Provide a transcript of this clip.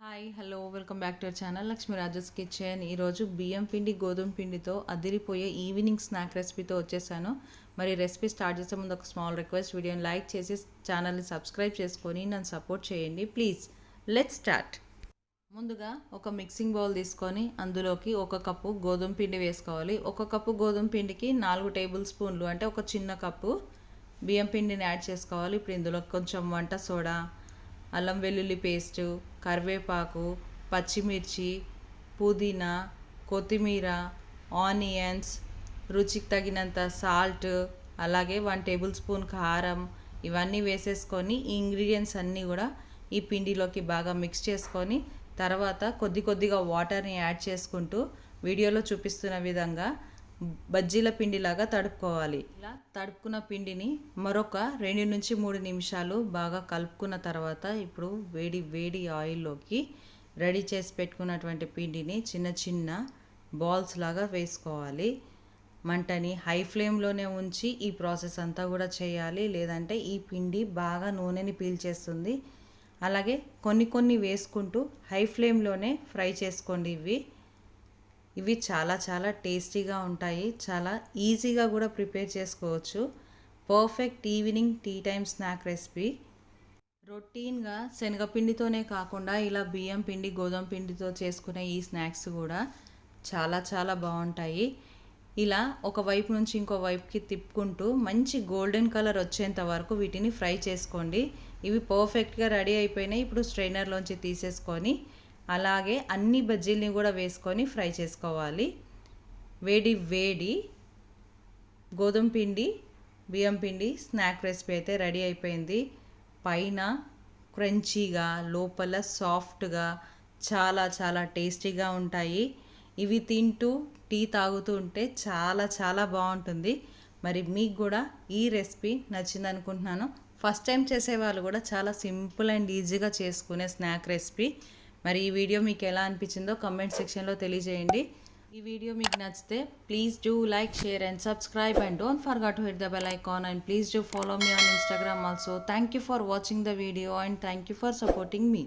Hi hello welcome back to our channel Lakshmi Rajas kitchen. ఈరోజు బియ్యం పిండి గోధుమ పిండితో అదిరిపోయే ఈవినింగ్ స్నాక్ రెసిపీతో వచ్చేసాను. మరి రెసిపీ స్టార్ట్ చేసే ముందు ఒక స్మాల్ రిక్వెస్ట్, వీడియోని లైక్ చేసి ఛానల్ని సబ్స్క్రైబ్ చేసుకొని నన్ను సపోర్ట్ చేయండి ప్లీజ్. Let's start. ముందుగా ఒక మిక్సింగ్ బౌల్ తీసుకొని అందులోకి ఒక కప్పు గోధుమ పిండి వేసుకోవాలి. ఒక కప్పు గోధుమ పిండికి 4 టేబుల్ స్పూన్లు అంటే ఒక చిన్న కప్పు బియ్యం పిండిని యాడ్ చేసుకోవాలి. ఇప్పుడు ఇందులో కొంచెం వంట సోడా, అల్లం వెల్లుల్లి పేస్టు, కరివేపాకు, పచ్చిమిర్చి, పుదీనా, కొత్తిమీర, ఆనియన్స్, రుచికి తగినంత సాల్ట్, అలాగే 1 టేబుల్ స్పూన్ కారం, ఇవన్నీ వేసేసుకొని ఈ ఇంగ్రీడియంట్స్ అన్నీ కూడా ఈ పిండిలోకి బాగా మిక్స్ చేసుకొని తర్వాత కొద్దిగా వాటర్ని యాడ్ చేసుకుంటూ వీడియోలో చూపిస్తున్న విధంగా బజ్జీల పిండిలాగా తడుపుకోవాలి. ఇలా తడుపుకున్న పిండిని మరొక 2 నుంచి 3 నిమిషాలు బాగా కలుపుకున్న తర్వాత ఇప్పుడు వేడి ఆయిల్లోకి రెడీ చేసి పెట్టుకున్నటువంటి పిండిని చిన్న చిన్న బాల్స్ లాగా వేసుకోవాలి. మంటని హై ఫ్లేమ్లోనే ఉంచి ఈ ప్రాసెస్ అంతా కూడా చేయాలి, లేదంటే ఈ పిండి బాగా నూనెని పీల్చేస్తుంది. అలాగే కొన్ని వేసుకుంటూ హై ఫ్లేమ్లోనే ఫ్రై చేసుకోండి. ఇవి చాలా టేస్టీగా ఉంటాయి, చాలా ఈజీగా కూడా ప్రిపేర్ చేసుకోవచ్చు. Perfect evening tea time snack recipe. రొటీన్గా శనగపిండితోనే కాకుండా ఇలా బియ్యం పిండి గోధుమ పిండితో చేసుకునే ఈ స్నాక్స్ కూడా చాలా బాగుంటాయి. ఇలా ఒక వైపు నుంచి ఇంకో వైపుకి తిప్పుకుంటూ మంచి గోల్డెన్ కలర్ వచ్చేంత వరకు వీటిని ఫ్రై చేసుకోండి. ఇవి పర్ఫెక్ట్గా రెడీ అయిపోయినాయి. ఇప్పుడు స్ట్రైనర్లోంచి తీసేసుకొని అలాగే అన్ని బజ్జీల్ని కూడా వేసుకొని ఫ్రై చేసుకోవాలి. వేడి గోధుమ పిండి బియ్యం పిండి స్నాక్ రెసిపీ అయితే రెడీ అయిపోయింది. పైన క్రంచీగా, లోపల సాఫ్ట్గా, చాలా టేస్టీగా ఉంటాయి. ఇవి తింటూ టీ తాగుతూ ఉంటే చాలా బాగుంటుంది. మరి మీకు కూడా ఈ రెసిపీ నచ్చింది అనుకుంటున్నాను. ఫస్ట్ టైం చేసేవాళ్ళు కూడా చాలా సింపుల్ అండ్ ఈజీగా చేసుకునే స్నాక్ రెసిపీ. మరి ఈ వీడియో మీకు ఎలా అనిపించిందో కామెంట్ సెక్షన్లో తెలియజేయండి. ఈ వీడియో మీకు నచ్చితే please do like, share and subscribe and don't forget to hit the bell icon and please do follow me on Instagram also. Thank you for watching the video and thank you for supporting me.